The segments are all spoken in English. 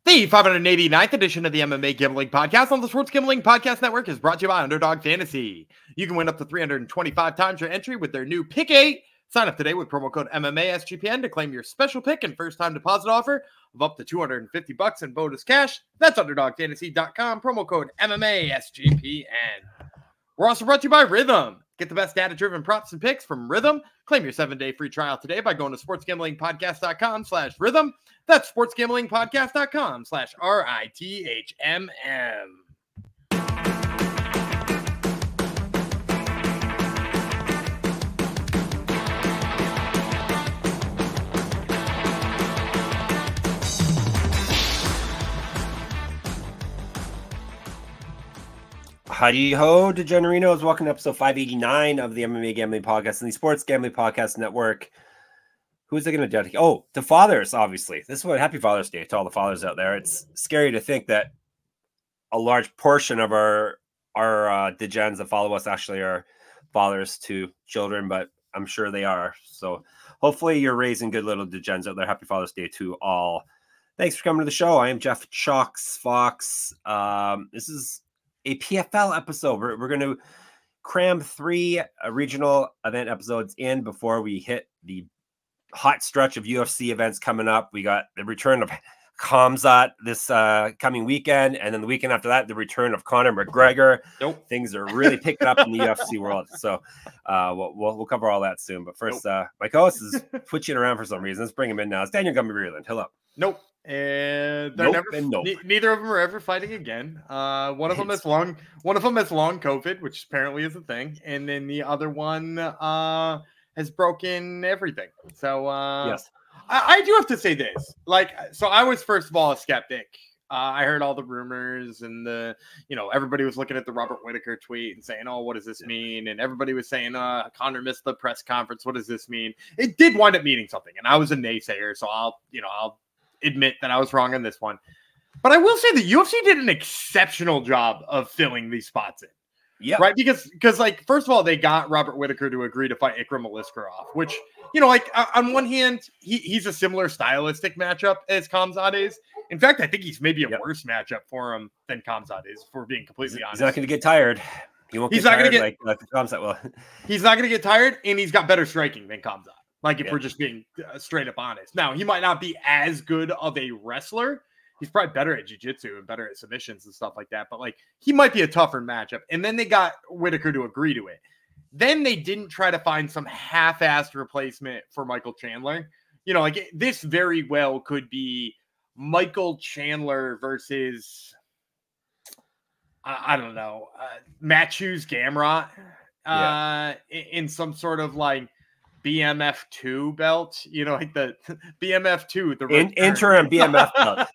The 589th edition of the MMA Gambling Podcast on the Sports Gambling Podcast Network is brought to you by Underdog Fantasy. You can win up to 325 times your entry with their new Pick 8. Sign up today with promo code MMA SGPN to claim your special pick and first-time deposit offer of up to $250 in bonus cash. That's UnderdogFantasy.com, promo code MMA SGPN. We're also brought to you by Rhythm. Get the best data-driven props and picks from Rhythm. Claim your 7-day free trial today by going to sportsgamblingpodcast.com/rhythm. That's sportsgamblingpodcast.com/RITHMM. Howdy ho, DeGenerinos. Welcome to episode 589 of the MMA Gambling Podcast and the Sports Gambling Podcast Network. Who's it going to dedicate? Oh, to fathers, obviously. This is what Happy Father's Day to all the fathers out there. It's scary to think that a large portion of our degens that follow us actually are fathers to children, but I'm sure they are. So hopefully you're raising good little degens out there. Happy Father's Day to all. Thanks for coming to the show. I am Jeff Chalks Fox. This is a PFL episode. We're going to cram 3 regional event episodes in before we hit the hot stretch of UFC events coming up. We got the return of Khamzat this coming weekend, and then the weekend after that, the return of Conor McGregor. Nope. Things are really picking up in the UFC world. So we'll cover all that soon. But first, my co-host is twitching around for some reason. Let's bring him in now. It's Daniel Gumby-Rearland. Hello. Nope. And neither of them are ever fighting again. One of them has long COVID, which apparently is a thing, and then the other one has broken everything. So yes, I do have to say this. So I was first of all a skeptic. I heard all the rumors and everybody was looking at the Robert Whitaker tweet and saying, "Oh, what does this mean?" And everybody was saying, "Conor missed the press conference. What does this mean?" It did wind up meaning something, and I was a naysayer, so I'll admit that I was wrong on this one. But I will say the UFC did an exceptional job of filling these spots in. Yeah. Right. Because first of all, they got Robert Whitaker to agree to fight Ikram Aliskerov, which, on one hand, he's a similar stylistic matchup as Khamzat is. In fact, I think he's maybe a worse matchup for him than Khamzat is, for being completely honest. He's not going to get tired. He won't. He's not going to get like Khamzat will. He's not going to get tired, and he's got better striking than Khamzat. If we're just being straight up honest. Now, he might not be as good of a wrestler. He's probably better at jiu-jitsu and better at submissions and stuff like that. But, he might be a tougher matchup. And then they got Whitaker to agree to it. Then they didn't try to find some half-assed replacement for Michael Chandler. This very well could be Michael Chandler versus, I don't know, Matthews Gamrot in some sort of, BMF2 belt, the BMF2, the interim BMF belt.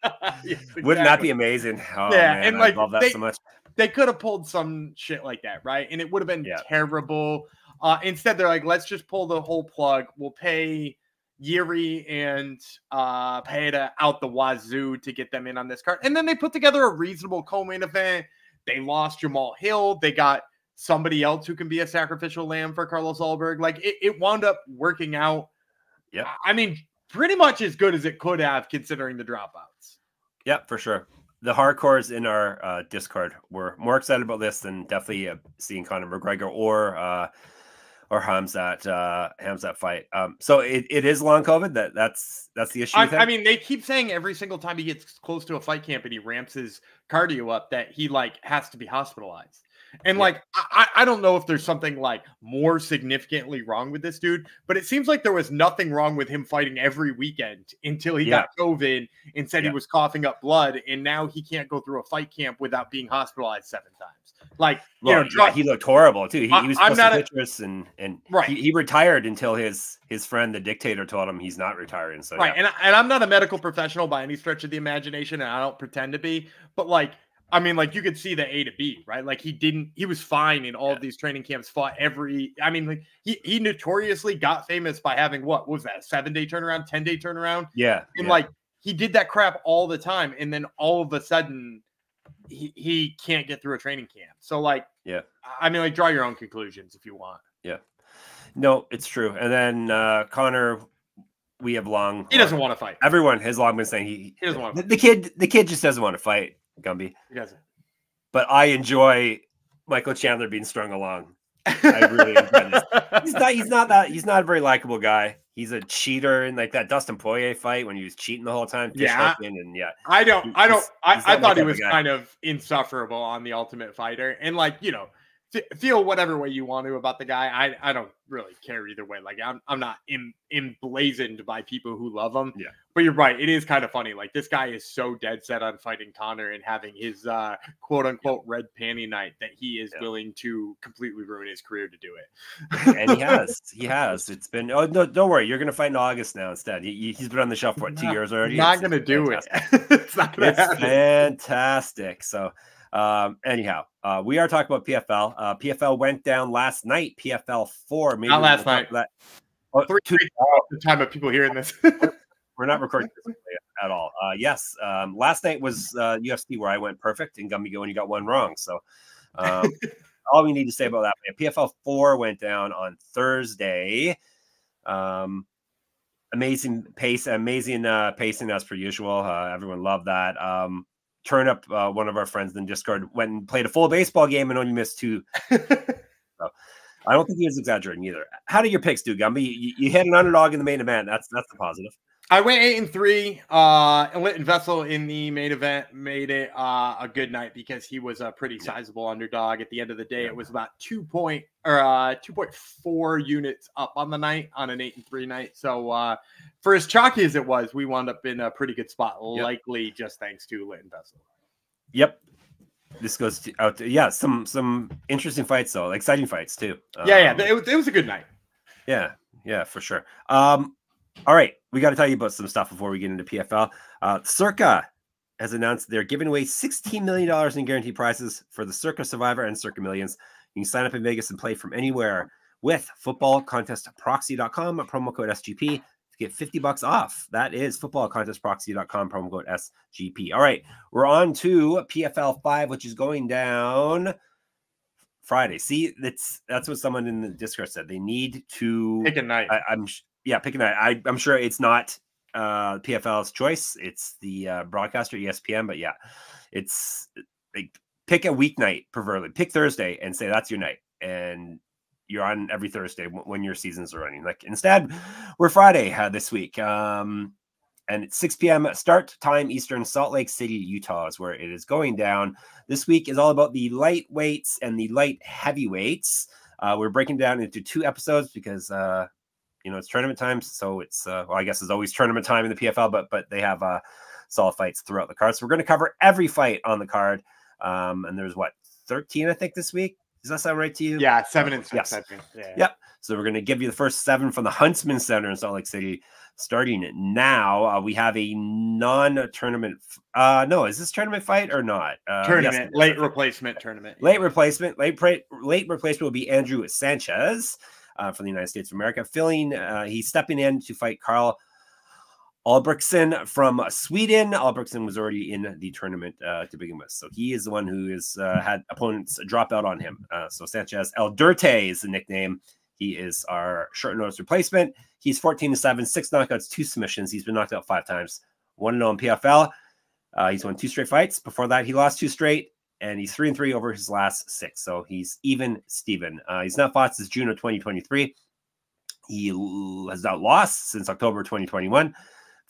Yes, exactly. Wouldn't that be amazing? Oh, yeah, man, I love that so much. They could have pulled some shit like that, right? And it would have been terrible. Instead, they're like, let's just pull the whole plug. We'll pay Yuri and Paeta out the wazoo to get them in on this card. And then they put together a reasonable co-main event. They lost Jamal Hill. They got somebody else who can be a sacrificial lamb for Carlos Ulberg. It wound up working out. Yeah. I mean, pretty much as good as it could have considering the dropouts. Yeah, for sure. The hardcores in our Discord were more excited about this than definitely seeing Conor McGregor or Khamzat fight. So it is long COVID. That's the issue. I mean, they keep saying every single time he gets close to a fight camp and he ramps his cardio up that he has to be hospitalized. And I don't know if there's something more significantly wrong with this dude, but it seems like there was nothing wrong with him fighting every weekend until he got COVID and said he was coughing up blood. And now he can't go through a fight camp without being hospitalized 7 times. He looked horrible too. He was pictures and right. He retired until his friend, the dictator, told him he's not retiring. So right. And I'm not a medical professional by any stretch of the imagination. And I don't pretend to be, but you could see the A to B, right? He was fine in all of these training camps, he notoriously got famous by having, what was that, 7-day turnaround, 10-day turnaround? Yeah. And he did that crap all the time. And then all of a sudden he can't get through a training camp. So draw your own conclusions if you want. Yeah. No, it's true. And then Conor we have long. He doesn't want to fight. Everyone has long been saying he doesn't want to fight. The kid just doesn't want to fight, Gumby. He doesn't. But I enjoy Michael Chandler being strung along. I really enjoy this. He's not a very likable guy. He's a cheater in like that Dustin Poirier fight when he was cheating the whole time. Yeah. And yeah. I thought he was kind of insufferable on The Ultimate Fighter. And like, you know, feel whatever way you want to about the guy. I don't really care either way. Like I'm not emblazoned by people who love him. Yeah. But you're right. It is kind of funny. Like this guy is so dead set on fighting Conor and having his quote unquote red panty night that he is willing to completely ruin his career to do it. And he has. It's been, oh no, don't worry. You're going to fight in August now instead. He's been on the shelf for 2 years already. Not going to do it. It's not going to happen. Fantastic. So anyhow, we are talking about PFL. PFL went down last night. PFL 4. Maybe not last night. That. The time of people hearing this. We're not recording this at all. Yes. Last night was UFC where I went perfect and Gumby and you got one wrong. So all we need to say about that. PFL 4 went down on Thursday. Amazing pace, amazing pacing as per usual. Everyone loved that. Turn up, one of our friends in Discord went and played a full baseball game and only missed 2. So, I don't think he was exaggerating either. How did your picks do, Gumby? You hit an underdog in the main event. That's the positive. I went 8-3. And Vessel in the main event made it a good night because he was a pretty sizable underdog. At the end of the day, it was about 2.4 units up on the night on an 8-3 night. So for as chalky as it was, we wound up in a pretty good spot, likely just thanks to Litton Vessel. Yep. This goes out to, some interesting fights though, exciting fights too. It was a good night. Yeah, for sure. All right, we got to tell you about some stuff before we get into PFL. Circa has announced they're giving away $16 million in guaranteed prizes for the Circa Survivor and Circa Millions. You can sign up in Vegas and play from anywhere with footballcontestproxy.com, promo code SGP to get $50 off. That is footballcontestproxy.com, promo code SGP. All right, we're on to PFL 5, which is going down Friday. See, that's what someone in the Discord said. They need to pick a night. Pick a night. I'm sure it's not PFL's choice. It's the broadcaster, ESPN. But yeah, it's like pick a weeknight, preferably. Pick Thursday and say that's your night. And you're on every Thursday when your seasons are running. Like instead, we're Friday this week. And it's 6 p.m. start time Eastern, Salt Lake City, Utah is where it is going down. This week is all about the lightweights and the light heavyweights. We're breaking down into 2 episodes because it's tournament time, so it's I guess it's always tournament time in the PFL, but they have solid fights throughout the card. So we're going to cover every fight on the card. And there's 13, I think, this week. Does that sound right to you? Yeah, 7 and 6. Yes. I think. Yeah. Yep. So we're going to give you the first 7 from the Huntsman Center in Salt Lake City. Starting now, we have a non-tournament. No, is this tournament fight or not? Tournament, yes, late replacement tournament. Late replacement will be Andrew Sanchez. From the United States of America, he's stepping in to fight Karl Albrektsson from Sweden. Albrektsson was already in the tournament to begin with, so he is the one who has had opponents drop out on him. So Sanchez El Dirte is the nickname. He is our short notice replacement. He's 14-7, 6 knockouts, 2 submissions. He's been knocked out 5 times. 1-0 in PFL. He's won 2 straight fights. Before that, he lost 2 straight. And he's 3-3 over his last 6. So he's even Steven. He's not fought since June of 2023. He has not lost since October 2021.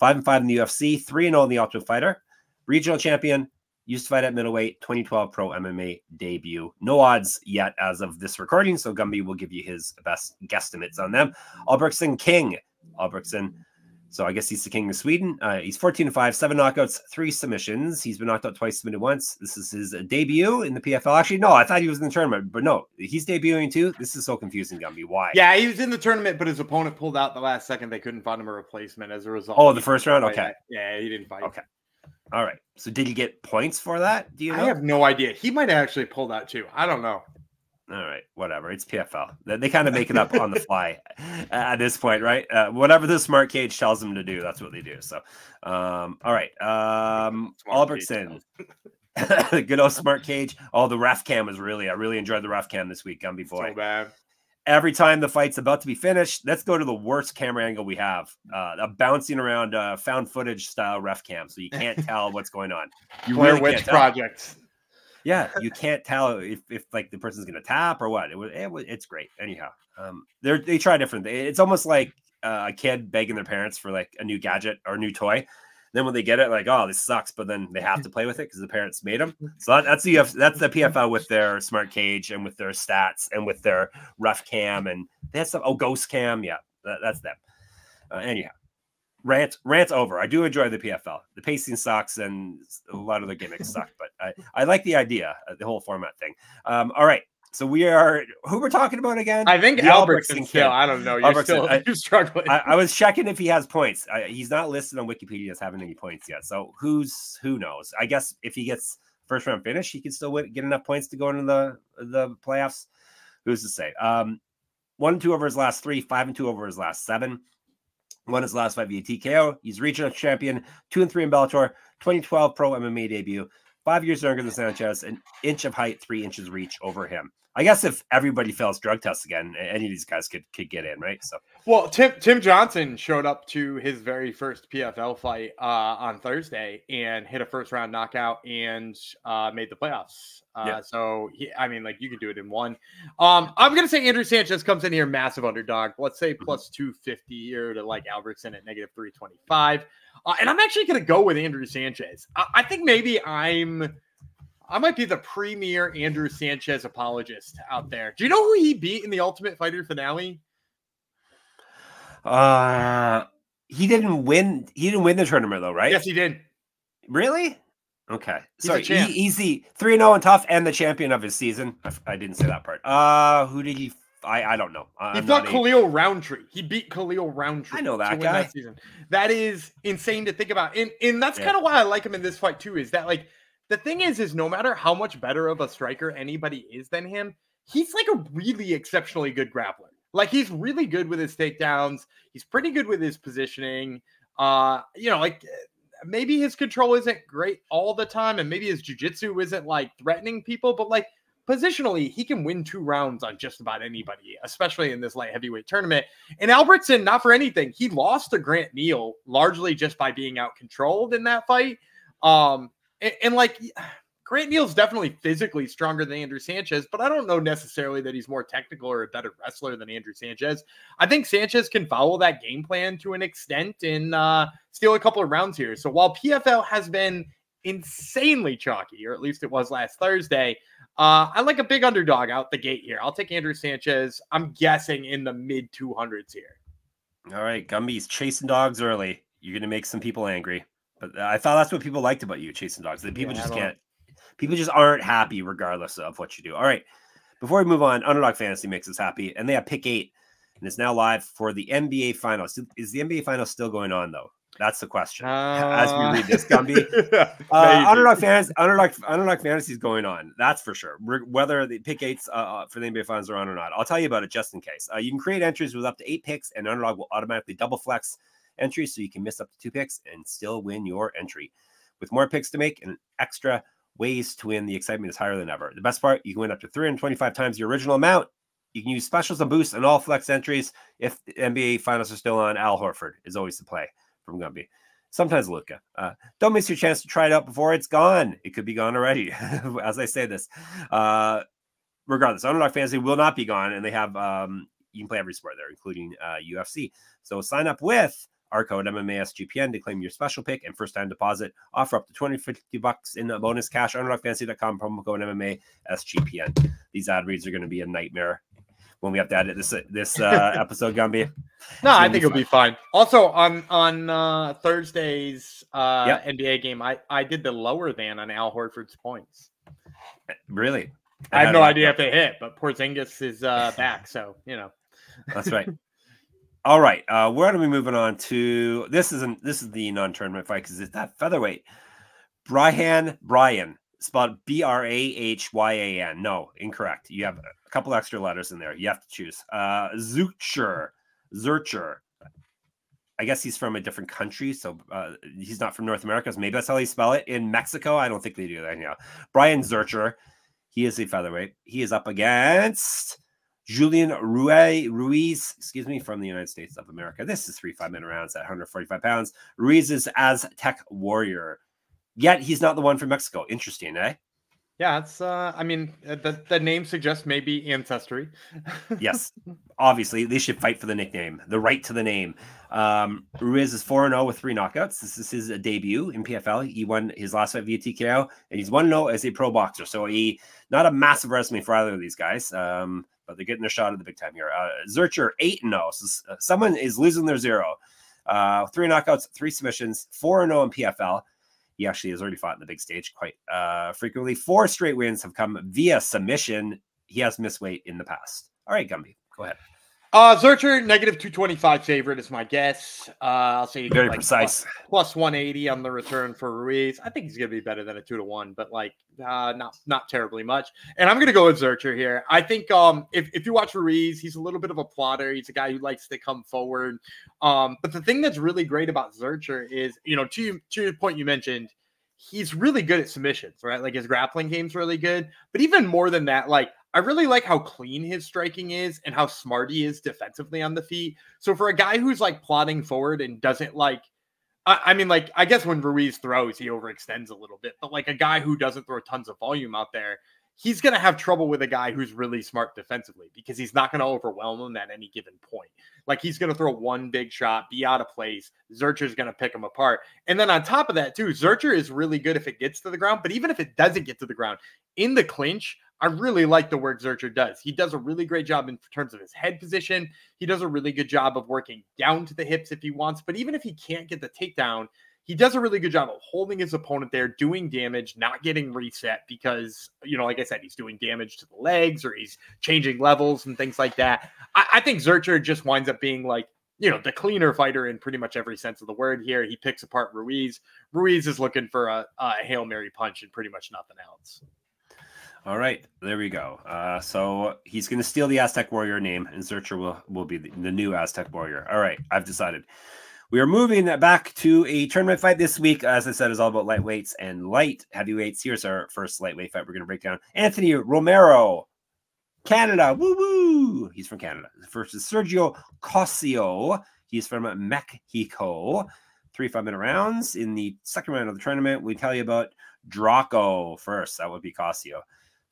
5-5 in the UFC, 3-0 in the Ultimate Fighter. Regional champion, used to fight at middleweight, 2012 pro MMA debut. No odds yet as of this recording, so Gumby will give you his best guesstimates on them. Albrektsson King. Albrektsson. So I guess he's the king of Sweden. He's 14-5, 7 knockouts, 3 submissions. He's been knocked out twice, submitted once. This is his debut in the PFL. Actually, no, I thought he was in the tournament, but no, he's debuting too. This is so confusing, Gumby. Why? Yeah, he was in the tournament, but his opponent pulled out the last second. They couldn't find him a replacement as a result. Oh, the first round? Okay. Yeah, he didn't fight. Okay. All right. So did he get points for that? Do you know? I have no idea. He might have actually pulled out too. I don't know. All right, whatever. It's PFL. They kind of make it up on the fly at this point, right? Whatever the smart cage tells them to do, that's what they do. So, all right. Albrektsson, the good old smart cage. Oh, the ref cam was I really enjoyed the ref cam this week, Gumby boy. So bad. every time the fight's about to be finished, let's go to the worst camera angle we have, a bouncing around found footage style ref cam, so you can't tell what's going on. You really can't tell. Project. Yeah, you can't tell if like the person's gonna tap or what. It's great. Anyhow, they try different things. It's almost like a kid begging their parents for like a new gadget or a new toy. Then when they get it, like, oh, this sucks, but then they have to play with it because the parents made them. So that's the PFL with their smart cage and with their stats and with their rough cam, and they have some ghost cam. Yeah, that's them. Anyhow, rant over. I do enjoy the PFL. The pacing sucks and a lot of the gimmicks suck, but I like the idea, the whole format thing. All right. So who we're talking about again? I think Albrektsson still. I don't know. You're struggling. I was checking if he has points. He's not listed on Wikipedia as having any points yet. So who knows? I guess if he gets first round finish, he can still get enough points to go into the playoffs. Who's to say? 1-2 over his last 3, 5-2 over his last 7. Won his last 5 via TKO. He's regional champion, 2-3 in Bellator, 2012 pro MMA debut. 5 years younger than Sanchez, an inch of height, 3 inches reach over him. I guess if everybody fails drug tests again, any of these guys could get in, right? So, well, Tim Johnson showed up to his very first PFL fight on Thursday and hit a first round knockout and made the playoffs. So you can do it in one. I'm gonna say Andrew Sanchez comes in here massive underdog. Let's say plus 250 here to like Albrektsson at negative 325. And I'm actually gonna go with Andrew Sanchez. I think maybe I might be the premier Andrew Sanchez apologist out there. Do you know who he beat in the Ultimate Fighter finale? He didn't win. He didn't win the tournament though, right? Yes, he did. Really? Okay. Sorry. He's the 3-0 and tough and the champion of his season. I didn't say that part. Who did he? I don't know. He fought Khalil Roundtree. He beat Khalil Roundtree. I know that guy. That season. That is insane to think about. And that's kind of why I like him in this fight too, is that like, the thing is no matter how much better of a striker anybody is than him, he's like a really exceptionally good grappler. Like he's really good with his takedowns. He's pretty good with his positioning. Maybe his control isn't great all the time, and maybe his jiu-jitsu isn't like threatening people, but like positionally, he can win 2 rounds on just about anybody, especially in this light heavyweight tournament. And Albrektsson, not for anything, he lost to Grant Neal largely just by being out controlled in that fight. And like Grant Neal's definitely physically stronger than Andrew Sanchez, but I don't know necessarily that he's more technical or a better wrestler than Andrew Sanchez. I think Sanchez can follow that game plan to an extent and steal a couple of rounds here. So while PFL has been insanely chalky, or at least it was last Thursday, I like a big underdog out the gate here. I'll take Andrew Sanchez. I'm guessing in the mid 200s here. All right, Gumby's chasing dogs early. You're going to make some people angry. But I thought that's what people liked about you, chasing dogs. That people people just aren't happy regardless of what you do. All right. Before we move on, Underdog Fantasy makes us happy. And they have pick 8. And it's now live for the NBA Finals. Is the NBA Finals still going on, though? That's the question. As we read this, Gumby. Underdog Fantasy is going on. That's for sure. Whether the pick 8s for the NBA Finals are on or not. I'll tell you about it just in case. You can create entries with up to 8 picks, and Underdog will automatically double flex entries so you can miss up to 2 picks and still win your entry. With more picks to make and extra ways to win, the excitement is higher than ever. The best part, you can win up to 325 times your original amount. You can use specials and boosts and all flex entries. If the NBA Finals are still on, Al Horford is always the play from Gumby. Sometimes Luka. Don't miss your chance to try it out before it's gone. It could be gone already as I say this. Regardless, Underdog Fantasy will not be gone, and they have you can play every sport there, including UFC. So sign up with our code MMA SGPN to claim your special pick and first-time deposit. Offer up to $20-$50 in bonus cash. UnderdogFantasy.com, promo code MMA SGPN. These ad reads are going to be a nightmare when we have to edit this episode, Gumby. No, I think it'll be fine. Also, on Thursday's NBA game, I did the lower than on Al Horford's points. Really? I have no idea if they hit, but Porzingis is back, so you know. That's right. All right, we're going to be moving on to this is the non-tournament fight because it's that featherweight. Brahyan, spelled Brahyan. No, incorrect. You have a couple extra letters in there. You have to choose. Zurcher. I guess he's from a different country, so he's not from North America. So maybe that's how they spell it. In Mexico, I don't think they do that anyhow. Brahyan Zurcher. He is a featherweight. He is up against Julian Ruiz, from the United States of America. This is 3 5-minute rounds at 145 pounds. Ruiz is Aztec warrior, yet he's not the one from Mexico. Interesting, eh? Yeah, it's I mean, the name suggests maybe ancestry. Yes, obviously they should fight for the nickname, the right to the name. Ruiz is 4-0 with 3 knockouts. This is his debut in PFL. He won his last fight via TKO, and he's 1-0 as a pro boxer. So not a massive resume for either of these guys, but they're getting their shot at the big time here. Zurcher 8-0. So someone is losing their 0. 3 knockouts, 3 submissions, 4-0 in PFL. He actually has already fought in the big stage quite frequently. 4 straight wins have come via submission. He has missed weight in the past. All right, Gumby, go ahead. Zurcher, -225 favorite is my guess. I'll say very precise. Plus 180 on the return for Ruiz. I think he's going to be better than a 2-1, but like not terribly much. And I'm going to go with Zurcher here. I think if you watch Ruiz, he's a little bit of a plotter. He's a guy who likes to come forward. But the thing that's really great about Zurcher is, to your point you mentioned, he's really good at submissions, right? Like his grappling game's really good. But even more than that, like I really like how clean his striking is and how smart he is defensively on the feet. So for a guy who's like plodding forward and doesn't like, I mean, like, I guess when Ruiz throws, he overextends a little bit, but like a guy who doesn't throw tons of volume out there, he's going to have trouble with a guy who's really smart defensively because he's not going to overwhelm him at any given point. Like he's going to throw one big shot, be out of place. Zurcher's going to pick him apart. And then on top of that too, Zurcher is really good if it gets to the ground, but even if it doesn't get to the ground in the clinch, I really like the work Zurcher does. He does a really great job in terms of his head position. He does a really good job of working down to the hips if he wants, but even if he can't get the takedown, he does a really good job of holding his opponent there, doing damage, not getting reset because, like I said, he's doing damage to the legs or he's changing levels and things like that. I think Zurcher just winds up being like, the cleaner fighter in pretty much every sense of the word here. He picks apart Ruiz. Ruiz is looking for a Hail Mary punch and pretty much nothing else. All right, there we go. So he's going to steal the Aztec Warrior name, and Zurcher will be the new Aztec Warrior. All right, I've decided. We are moving back to a tournament fight this week. As I said, is all about lightweights and light heavyweights. Here's our first lightweight fight. We're going to break down Anthony Romero, Canada. Woo-woo! He's from Canada. First is Sergio Cossio. He's from Mexico. 3 5-minute rounds. In the second round of the tournament, we tell you about Draco first. That would be Cossio.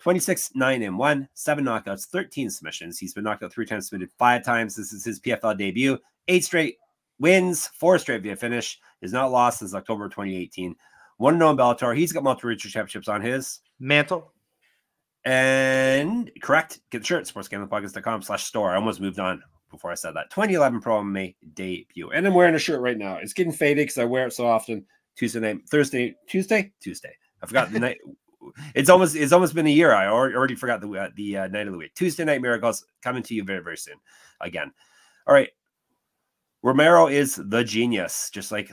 26-9-1, 7 knockouts, 13 submissions. He's been knocked out 3 times, submitted 5 times. This is his PFL debut. 8 straight wins, 4 straight via finish. Is not lost since October 2018. 1-0 in Bellator. He's got multiple regional championships on his mantle. And correct, get the shirt, sportsgamblingpodcast.com/store. I almost moved on before I said that. 2011 Pro MMA debut. And I'm wearing a shirt right now. It's getting faded because I wear it so often. Tuesday. I forgot the night. It's almost been a year. I already forgot the night of the week. Tuesday Night Miracles coming to you very, very soon. Again. All right. Romero is the genius, just like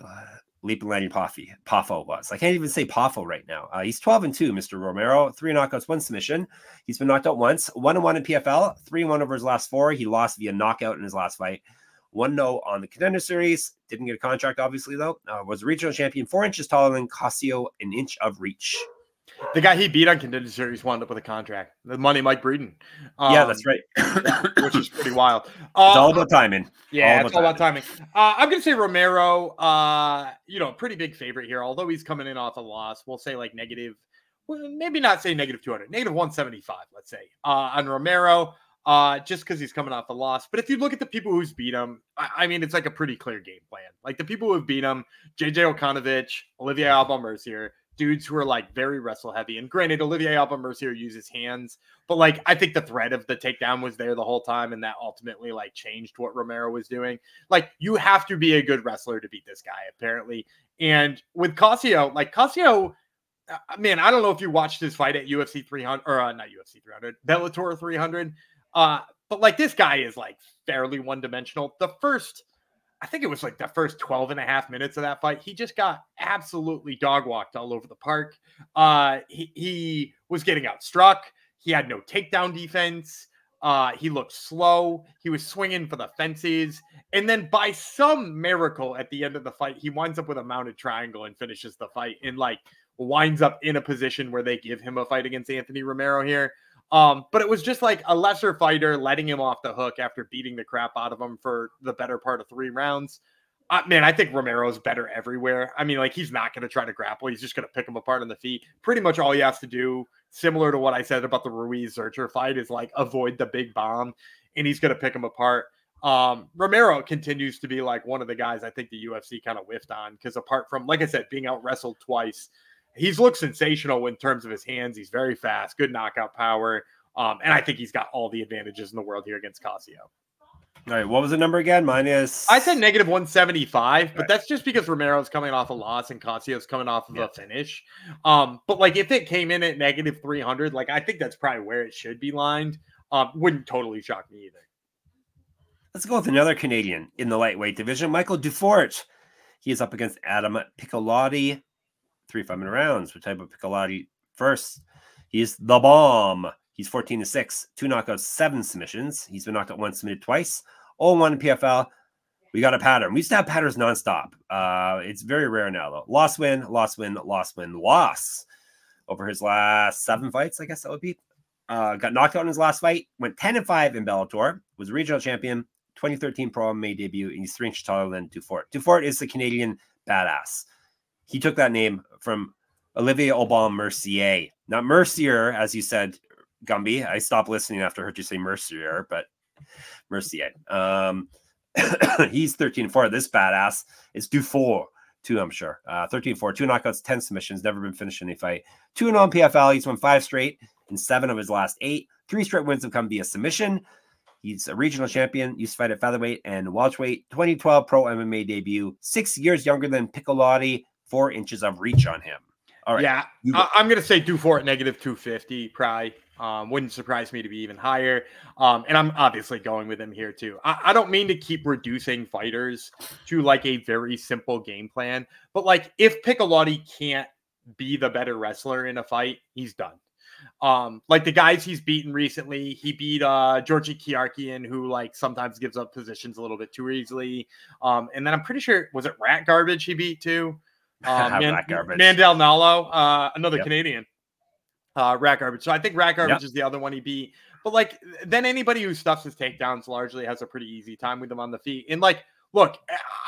Leaping Lanny Poffo was. I can't even say Poffo right now. He's 12-2, Mr. Romero. 3 knockouts, 1 submission. He's been knocked out once. 1-1 in PFL. 3-1 over his last 4. He lost via knockout in his last fight. 1-0 on the Contender Series. Didn't get a contract, obviously, though. Was a regional champion, 4 inches taller than Cossio, an inch of reach. The guy he beat on Contender Series wound up with a contract. The money Mike Breeden. Yeah, that's right. Which is pretty wild. It's all about timing. Yeah, it's all about timing. I'm going to say Romero, pretty big favorite here. Although he's coming in off a loss, we'll say like negative, maybe not say -200, -175, let's say, on Romero, just because he's coming off a loss. But if you look at the people who's beat him, I mean, it's like a pretty clear game plan. Like the people who have beat him, JJ Okanovich, Olivier Alba-Mercier, dudes who are like very wrestle heavy. And granted, Olivier Alba-Mercier uses hands, but like I think the threat of the takedown was there the whole time, and that ultimately like changed what Romero was doing. Like you have to be a good wrestler to beat this guy, apparently. And with Cossio, man, I don't know if you watched his fight at UFC 300 or not UFC 300, Bellator 300. But like this guy is like fairly one-dimensional. I think it was like the first 12.5 minutes of that fight, he just got absolutely dog walked all over the park. He was getting outstruck. He had no takedown defense. He looked slow. He was swinging for the fences. And then by some miracle at the end of the fight, he winds up with a mounted triangle and finishes the fight and like winds up in a position where they give him a fight against Anthony Romero here. But it was just like a lesser fighter letting him off the hook after beating the crap out of him for the better part of 3 rounds. Man, I think Romero's better everywhere. I mean, like, he's not going to try to grapple. He's just going to pick him apart on the feet. Pretty much all he has to do, similar to what I said about the Ruiz Zurcher fight, is like avoid the big bomb, and he's going to pick him apart. Romero continues to be like one of the guys I think the UFC kind of whiffed on, because apart from, like I said, being out wrestled twice, he's looked sensational in terms of his hands. He's very fast, good knockout power. And I think he's got all the advantages in the world here against Cossio. All right, what was the number again? Minus... I said -175, but that's just because Romero's coming off a loss and Cossio's coming off of a finish. But like if it came in at -300, like I think that's probably where it should be lined. Wouldn't totally shock me either. Let's go with another Canadian in the lightweight division, Michael Dufort. He is up against Adam Piccolotti. 3 5-minute rounds. We'll talk about Piccolotti first. He's the bomb. He's 14-6, 2 knockouts, 7 submissions. He's been knocked out once, submitted twice. 0-1 in PFL. We got a pattern. We used to have patterns nonstop. It's very rare now, though. Loss, win, loss, win, loss, win, loss. Over his last 7 fights, I guess that would be. Got knocked out in his last fight. Went 10-5 in Bellator. Was a regional champion. 2013 Pro MMA debut. And he's 3 inches taller than Dufort. Dufort is the Canadian badass. He took that name from Olivier Aubin Mercier. Not Mercier, as you said, Gumby. I stopped listening after I heard you say Mercier, but Mercier. He's 13-4. This badass is Dufort, too, I'm sure. 13-4, 2 knockouts, 10 submissions, never been finished in any fight. 2-0 PFL. He's won 5 straight in 7 of his last 8. 3 straight wins have come via submission. He's a regional champion. Used to fight at featherweight and welterweight. 2012 Pro MMA debut. 6 years younger than Piccolotti. 4 inches of reach on him. All right. Yeah, I'm going to say Dufort -250, probably. Wouldn't surprise me to be even higher. And I'm obviously going with him here too. I don't mean to keep reducing fighters to like a very simple game plan, but like if Piccolotti can't be the better wrestler in a fight, he's done. Like the guys he's beaten recently, he beat Georgi Kiarkian, who like sometimes gives up positions a little bit too easily. And then I'm pretty sure, was it Rat Garbage he beat too? Mandel Nalo, another Canadian. Rat Garbage. So I think Rat Garbage is the other one he beat. But like then anybody who stuffs his takedowns largely has a pretty easy time with him on the feet. And like, look,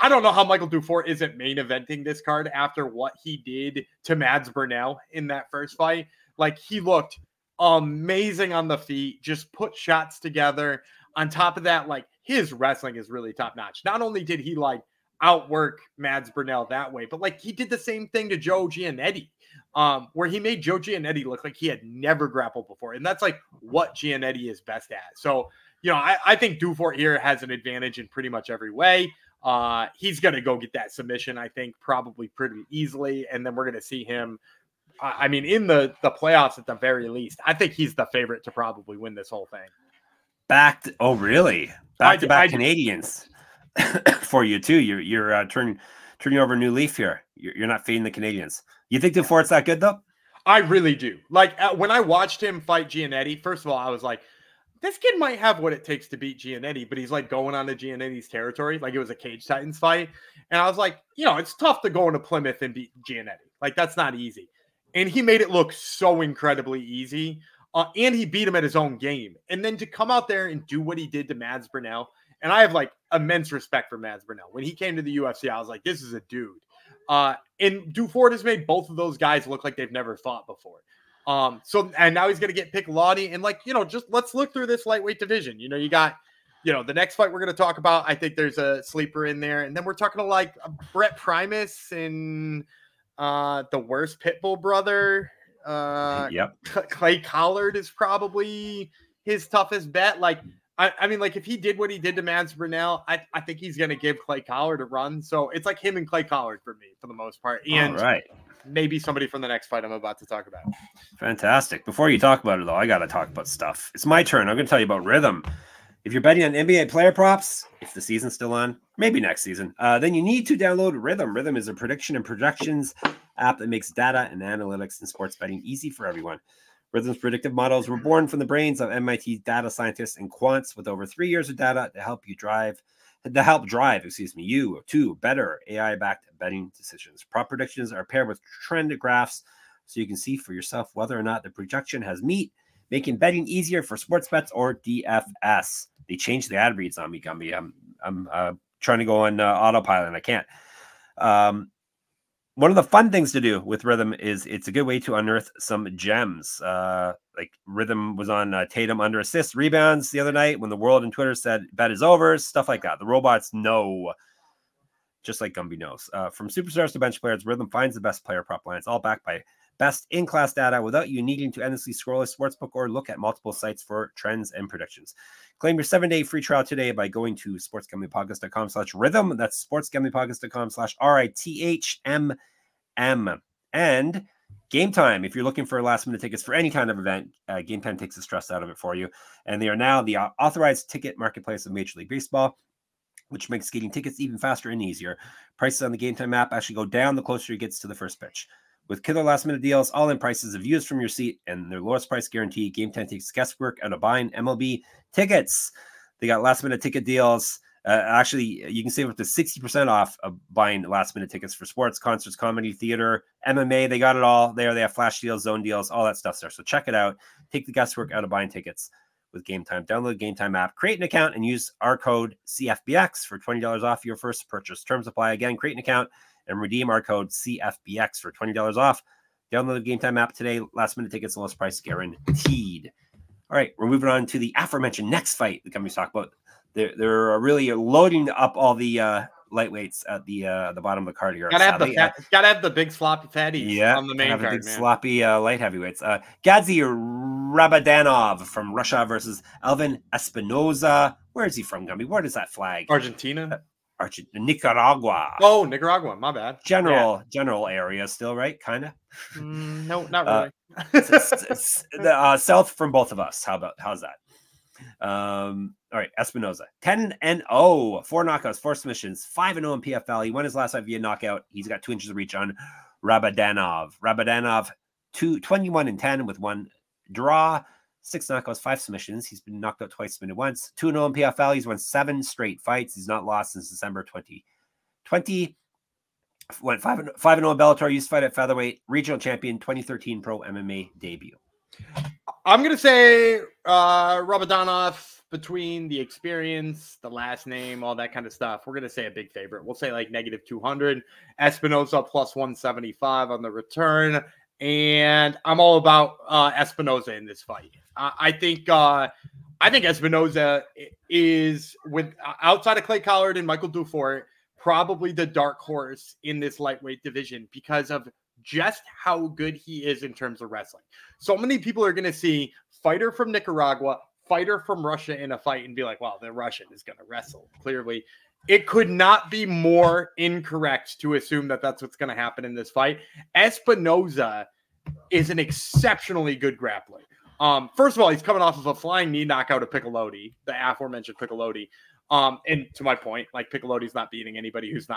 I don't know how Michael Dufort isn't main eventing this card after what he did to Mads Burnell in that first fight. Like he looked amazing on the feet, just put shots together. On top of that, like his wrestling is really top notch. Not only did he like outwork Mads Burnell that way, but like he did the same thing to Joe Giannetti, where he made Joe Giannetti look like he had never grappled before. And that's like what Giannetti is best at. So, you know, I think Dufort here has an advantage in pretty much every way. He's going to go get that submission, I think, probably pretty easily. And then we're going to see him, I mean, in the playoffs at the very least. I think he's the favorite to probably win this whole thing. Oh, really? Back-to-back Canadians for you, too. You're turning over a new leaf here. You're not fading the Canadians. You think Dufort's that good, though? I really do. Like, when I watched him fight Giannetti, first of all, I was like, this kid might have what it takes to beat Giannetti, but he's like going on to Giannetti's territory. Like it was a Cage Titans fight. And I was like, you know, it's tough to go into Plymouth and beat Giannetti. Like that's not easy. And he made it look so incredibly easy. And he beat him at his own game. And then to come out there and do what he did to Mads Burnell. And I have like immense respect for Mads Burnell. When he came to the UFC, I was like, this is a dude. And Dufort has made both of those guys look like they've never fought before. And now he's going to get Piccolotti, and like, you know, just let's look through this lightweight division. You know, you got, you know, the next fight we're going to talk about. I think there's a sleeper in there. And then we're talking to like Brett Primus and the worst Pitbull brother. Clay Collard is probably his toughest bet. Like, I mean, like if he did what he did to Mads Burnell, I think he's going to give Clay Collard a run. So it's like him and Clay Collard for me for the most part. And maybe somebody from the next fight I'm about to talk about. Fantastic. Before you talk about it, though, I got to talk about stuff. It's my turn. I'm going to tell you about Rhythm. If you're betting on NBA player props, if the season's still on, maybe next season, then you need to download Rhythm. Rhythm is a prediction and projections app that makes data and analytics and sports betting easy for everyone. Rhythm's predictive models were born from the brains of MIT data scientists and quants with over 3 years of data to help drive you to better AI-backed betting decisions. Prop predictions are paired with trend graphs so you can see for yourself whether or not the projection has meet, making betting easier for sports bets or DFS. They changed the ad reads on me, Gumby. I'm trying to go on autopilot and I can't. One of the fun things to do with Rhythm is it's a good way to unearth some gems. Like Rhythm was on Tatum under assists, rebounds the other night when the world and Twitter said bet is over, stuff like that. The robots know, just like Gumby knows. From superstars to bench players, Rhythm finds the best player prop lines, all backed by best in-class data without you needing to endlessly scroll a sportsbook or look at multiple sites for trends and predictions. Claim your 7-day free trial today by going to sportsgamblingpodcast.com/rhythm. That's sportsgamblingpodcast.com/RITHMM. And Game Time, if you're looking for last-minute tickets for any kind of event, Game Time takes the stress out of it for you. And they are now the authorized ticket marketplace of Major League Baseball, which makes getting tickets even faster and easier. Prices on the Game Time app actually go down the closer it gets to the first pitch. With killer last-minute deals, all-in prices of views from your seat, and their lowest price guarantee, Game Time takes guesswork out of buying MLB tickets. They got last-minute ticket deals. Actually, you can save up to 60% off of buying last-minute tickets for sports, concerts, comedy, theater, MMA. They got it all there. They have flash deals, zone deals, all that stuff's there. So check it out. Take the guesswork out of buying tickets with Game Time. Download the Game Time app, create an account, and use our code CFBX for $20 off your first purchase. Terms apply. Again, create an account and redeem our code CFBX for $20 off. Download the Game Time app today. Last-minute tickets, lowest price guaranteed. All right, we're moving on to the aforementioned next fight the companies talk about. They're really loading up all the lightweights at the bottom of the card here. Gotta have the big sloppy fatties on the main card, big sloppy light heavyweights. Gadzhi Rabadanov from Russia versus Elvin Espinoza. Where is he from, Gumby? Where does that flag? Argentina. Nicaragua. Oh, Nicaragua. My bad. General area still, right? Kind of. No, not really. it's south from both of us. How's that? All right, Espinoza, 10-0, 4 knockouts, 4 submissions, 5-0 in PFL. He won his last fight via knockout. He's got 2 inches of reach on Rabadanov. 21-10 with 1 draw, 6 knockouts, 5 submissions. He's been knocked out twice, submitted once. 2-0 in PFL. He's won 7 straight fights. He's not lost since December 2020. Went 5-0 in Bellator. Used to fight at featherweight. Regional champion, 2013 pro MMA debut. I'm going to say Rabadanov, between the experience, the last name, all that kind of stuff. We're going to say a big favorite. We'll say like -200. Espinoza +175 on the return. And I'm all about Espinoza in this fight. I think Espinoza is, with outside of Clay Collard and Michael Dufort, probably the dark horse in this lightweight division because of just how good he is in terms of wrestling. So many people are going to see fighter from Nicaragua, fighter from Russia in a fight and be like, well, the Russian is going to wrestle. Clearly, it could not be more incorrect to assume that that's what's going to happen in this fight. Espinoza is an exceptionally good grappler. First of all, he's coming off of a flying knee knockout of Piccolotti, the aforementioned Piccolotti. And to my point, like Piccolotti's not beating anybody who's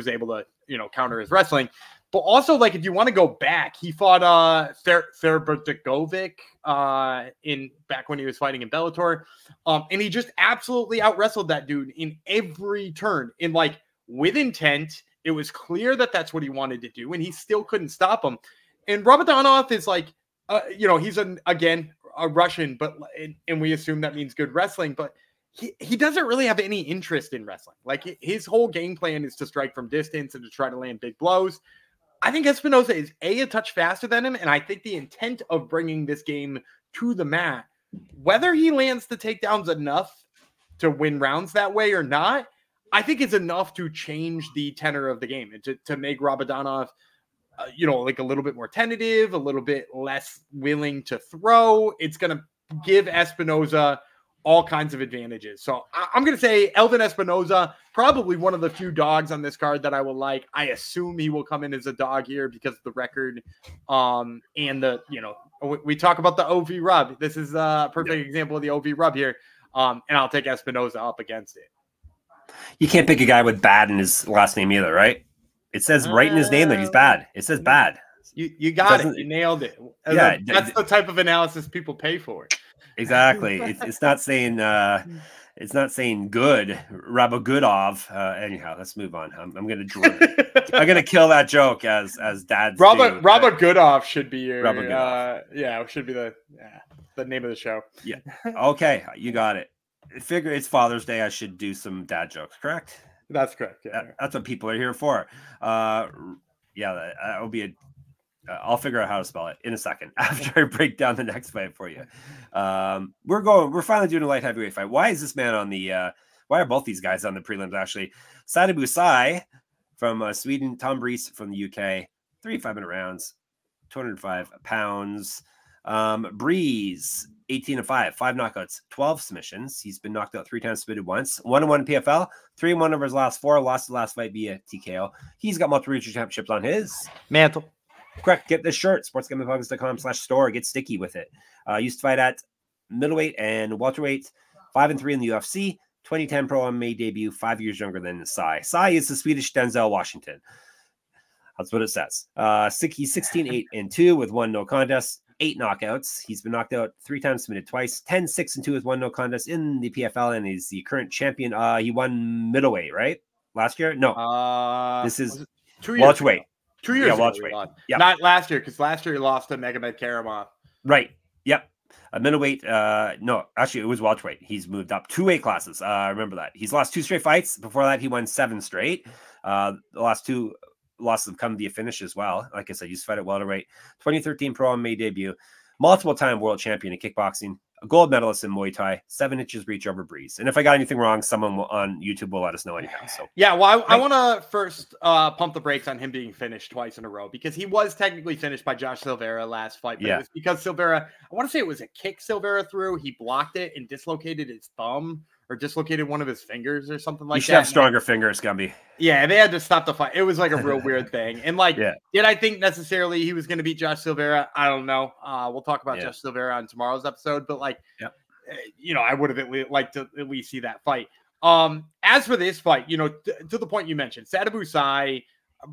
able to, counter his wrestling. But also, like, if you want to go back, he fought Therabertovic back when he was fighting in Bellator. And he just absolutely out-wrestled that dude in every turn. And, like, with intent, it was clear that that's what he wanted to do, and he still couldn't stop him. And Rabadanov is like, he's, again, a Russian, and we assume that means good wrestling, but he doesn't really have any interest in wrestling. Like, his whole game plan is to strike from distance and to try to land big blows. I think Espinoza is a touch faster than him, and I think the intent of bringing this game to the mat, whether he lands the takedowns enough to win rounds that way or not, I think it's enough to change the tenor of the game and to make Rabadanov, like a little bit more tentative, a little bit less willing to throw. It's going to give Espinoza all kinds of advantages. So I'm going to say Elvin Espinoza, probably one of the few dogs on this card that I will like. I assume he will come in as a dog here because of the record. And we talk about the OV rub. This is a perfect example of the OV rub here. And I'll take Espinoza up against it. You can't pick a guy with bad in his last name either, right? It says right in his name that he's bad. It says bad. You got it. You nailed it. That's the type of analysis people pay for. Exactly. It's not saying good. Rabagoodov. Anyhow, let's move on. I'm gonna kill that joke as dads. Rabagoodov should be your. Should be the. Yeah. the name of the show. Yeah. Okay, you got it. I figure it's Father's Day. I should do some dad jokes, correct? That's correct. Yeah. That's what people are here for. Yeah, that will be a. I'll figure out how to spell it in a second after I break down the next fight for you. We're finally doing a light heavyweight fight. Why is this man on the? Why are both these guys on the prelims? Actually, Sadibou Sy from Sweden, Tom Breese from the UK. 3 5-minute rounds, 205 pounds. Breeze, 18-5, 5 knockouts, 12 submissions. He's been knocked out 3 times, submitted once. 1-1 in PFL, 3-1 over his last 4. Lost the last fight via TKO. He's got multiple regional championships on his mantle. Correct. Get this shirt, sportsgamblingpodcast.com/store. Get sticky with it. Used to fight at middleweight and welterweight, 5-3 in the UFC, 2010 pro MMA debut, 5 years younger than Sy. Sy is the Swedish Denzel Washington. That's what it says. He's 16-8-2 with 1 no contest, 8 knockouts. He's been knocked out 3 times, submitted twice. 10-6-2 with 1 no contest in the PFL, and he's the current champion. He won middleweight, right? Last year? No. This is 2 years welterweight. Ago. 2 years ago. Welterweight. Yeah. Not last year, because last year he lost to Magomed Karamov. Right. Yep. A middleweight. No, actually, it was welterweight. He's moved up 2 weight classes. I remember that. He's lost 2 straight fights. Before that, he won 7 straight. The last 2 losses have come via finish as well. Like I said, used to fight at welterweight. 2013 pro MMA debut. Multiple-time world champion in kickboxing. A gold medalist in Muay Thai. 7 inches reach over Breeze. And if I got anything wrong, someone on YouTube will let us know anyhow. So yeah, well, I want to first pump the brakes on him being finished twice in a row, because he was technically finished by Josh Silveira last fight. But it was because Silveira, I want to say it was a kick Silveira threw. He blocked it and dislocated his thumb, or dislocated one of his fingers or something like that. You should have stronger fingers, Gumby. Yeah, they had to stop the fight. It was like a real weird thing. And like, did I think necessarily he was going to beat Josh Silveira? I don't know. We'll talk about Josh Silveira on tomorrow's episode. But like, you know, I would have liked to at least see that fight. As for this fight, you know, to the point you mentioned, Sadibou Sy,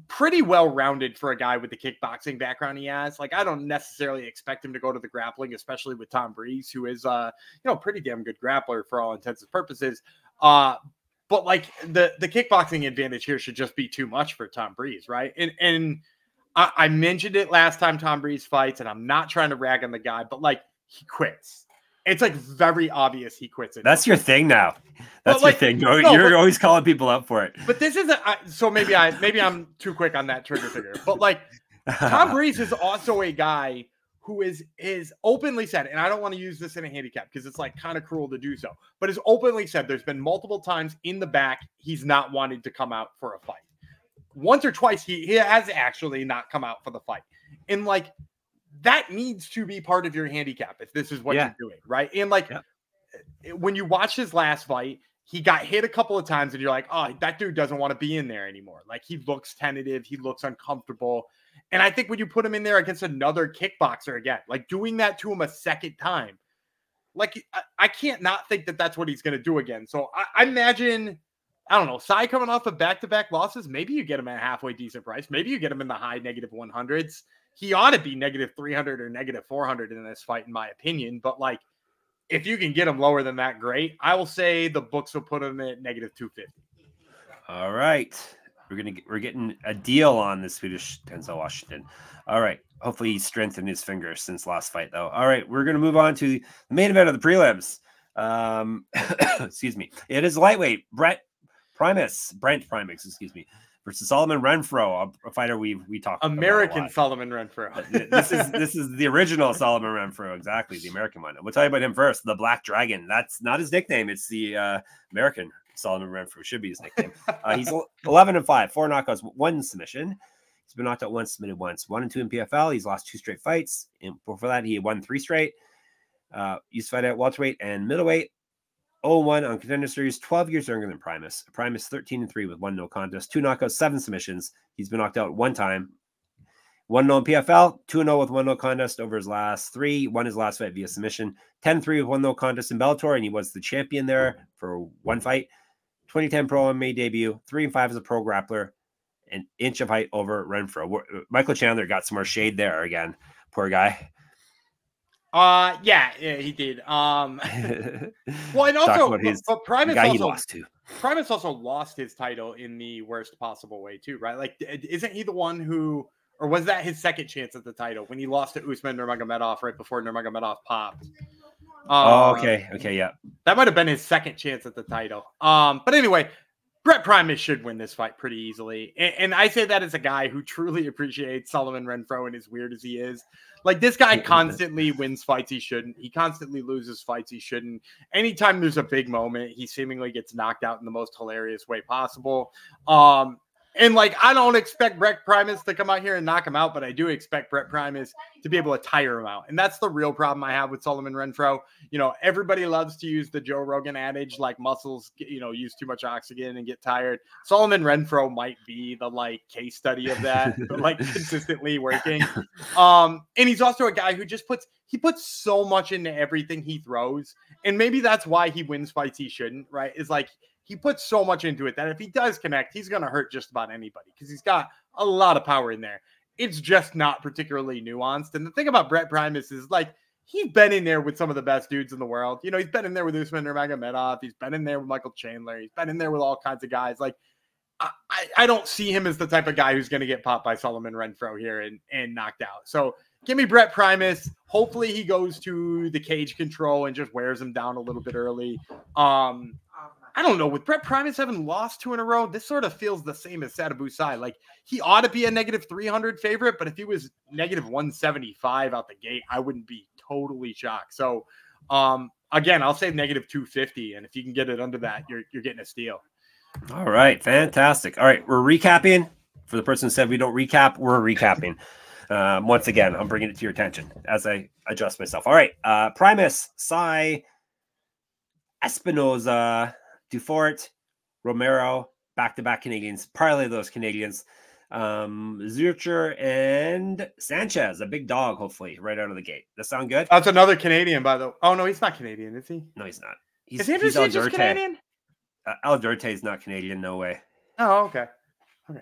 pretty well-rounded for a guy with the kickboxing background he has. Like, I don't necessarily expect him to go to the grappling, especially with Tom Breese, who is, you know, pretty damn good grappler for all intents and purposes. But like the kickboxing advantage here should just be too much for Tom Breese, right? And I mentioned it last time Tom Breese fights, and I'm not trying to rag on the guy, but like, he quits. It's like very obvious he quits it. That's your thing now. That's your thing. You're always calling people up for it. But this isn't. So maybe I'm too quick on that trigger figure. But like, Tom Breese is also a guy who is openly said, and I don't want to use this in a handicap because it's like kind of cruel to do so, but is openly said there's been multiple times in the back he's not wanted to come out for a fight. Once or twice he has actually not come out for the fight, and like, that needs to be part of your handicap if this is what you're doing, right? And like, when you watch his last fight, he got hit a couple of times and you're like, oh, that dude doesn't want to be in there anymore. Like, he looks tentative. He looks uncomfortable. And I think when you put him in there against another kickboxer again, like doing that to him a second time, like, I can't not think that that's what he's going to do again. So I imagine, I don't know, Sy coming off of back-to-back losses, maybe you get him at a halfway decent price. Maybe you get him in the high negative 100s. He ought to be negative 300 or negative 400 in this fight, in my opinion. But like, if you can get him lower than that, great. I will say the books will put him at negative 250. All right. We're getting a deal on the Swedish Denzel Washington. All right. Hopefully he strengthened his fingers since last fight, though. All right. We're going to move on to the main event of the prelims. Excuse me. It is lightweight. Brent Primus, excuse me, versus Solomon Renfro, a fighter we talked American Solomon Renfro. This is the original Solomon Renfro, exactly, the American one. We'll tell you about him first. The Black Dragon. That's not his nickname. It's the American Solomon Renfro. Should be his nickname. He's 11-5, 4 knockouts, 1 submission. He's been knocked out once, submitted once. 1-2 in PFL. He's lost 2 straight fights. And before that, he won 3 straight. Used to fight at welterweight and middleweight. 0-1 on Contender Series, 12 years younger than Primus. Primus 13-3 with 1 no contest, 2 knockouts, 7 submissions. He's been knocked out 1 time. 1-0 in PFL, 2-0 with 1 no contest over his last 3. Won his last fight via submission. 10-3 with 1 no contest in Bellator, and he was the champion there for 1 fight. 2010 pro MMA debut, 3-5 as a pro grappler, an inch of height over Renfro. Michael Chandler got some more shade there again. Poor guy. Yeah, he did. Well, and also, but Primus also lost his title in the worst possible way too, right? Like, isn't he the one who Or was that his second chance at the title when he lost to Usman Nurmagomedov right before Nurmagomedov popped? Okay, yeah. That might have been his second chance at the title. But anyway, Brent Primus should win this fight pretty easily. And I say that as a guy who truly appreciates Sullivan Renfro, and as weird as he is. Like, this guy constantly wins fights he shouldn't. He constantly loses fights he shouldn't. Anytime there's a big moment, he seemingly gets knocked out in the most hilarious way possible. And, like, I don't expect Brent Primus to come out here and knock him out, but I do expect Brent Primus to be able to tire him out. And that's the real problem I have with Sullivan Renfro. You know, everybody loves to use the Joe Rogan adage, like, muscles, you know, use too much oxygen and get tired. Sullivan Renfro might be the, like, case study of that, but, like, consistently working. And he's also a guy who just puts so much into everything he throws. And maybe that's why he wins fights he shouldn't, right? Is like, he puts so much into it that if he does connect, he's going to hurt just about anybody because he's got a lot of power in there. It's just not particularly nuanced. And the thing about Brent Primus is, like, he's been in there with some of the best dudes in the world. You know, he's been in there with Usman Nurmagomedov. He's been in there with Michael Chandler. He's been in there with all kinds of guys. Like, I don't see him as the type of guy who's going to get popped by Sullivan Renfro here and knocked out. So give me Brent Primus. Hopefully he goes to the cage control and just wears him down a little bit early. I don't know. With Brent Primus having lost 2 in a row, this sort of feels the same as Sadibou Sy. Like, he ought to be a negative 300 favorite, but if he was negative 175 out the gate, I wouldn't be totally shocked. So, again, I'll say negative 250, and if you can get it under that, you're getting a steal. All right, fantastic. All right, we're recapping. For the person who said we don't recap, we're recapping. Once again, I'm bringing it to your attention as I adjust myself. All right, Primus, Sy, Espinoza, Dufort, Romero, back-to-back Canadians, parlay those Canadians, Zurcher, and Sanchez, a big dog, hopefully, right out of the gate. That sound good? That's another Canadian, by the way. Oh, no, he's not Canadian, is he? No, he's not. Is Andrew Sanchez Canadian? Albrektsson is not Canadian, no way. Oh, okay.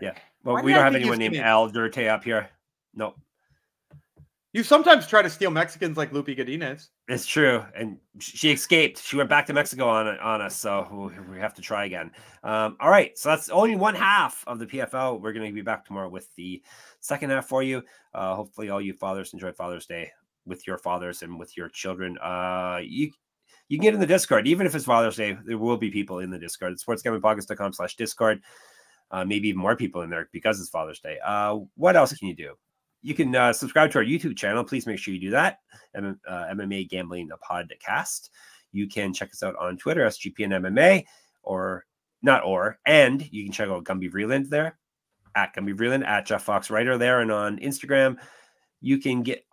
Yeah. Well, we don't have anyone named Albrektsson up here. No. You sometimes try to steal Mexicans like Lupe Godinez. It's true. And she escaped. She went back to Mexico on us, so we have to try again. All right. So that's only one half of the PFL. We're going to be back tomorrow with the second half for you. Hopefully all you fathers enjoyed Father's Day with your fathers and with your children. You can get in the Discord. Even if it's Father's Day, there will be people in the Discord. It's sportsgamblingpodcast.com/Discord. Maybe even more people in there because it's Father's Day. What else can you do? You can subscribe to our YouTube channel. Please make sure you do that. MMA Gambling Podcast. You can check us out on Twitter, SGPN MMA, and you can check out Gumby Vreeland there, at Gumby Vreeland, at Jeff Fox Writer there, and on Instagram. You can get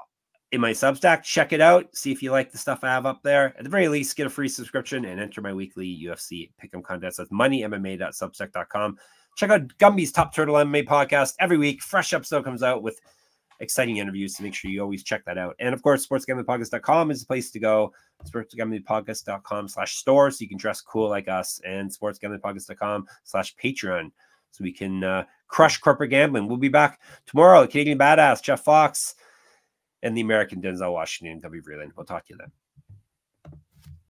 in my Substack, check it out, see if you like the stuff I have up there. At the very least, get a free subscription and enter my weekly UFC pick'em contest. That's moneymma.substack.com. Check out Gumby's Top Turtle MMA podcast every week. Fresh episode comes out with exciting interviews, so make sure you always check that out. And of course, sportsgamblingpodcast.com is the place to go. sportsgamblingpodcast.com/store, so you can dress cool like us, and sportsgamblingpodcast.com/Patreon, so we can crush corporate gambling. We'll be back tomorrow. The Canadian Badass, Jeff Fox, and the American Denzel Washington, W. Vreeland. We'll talk to you then.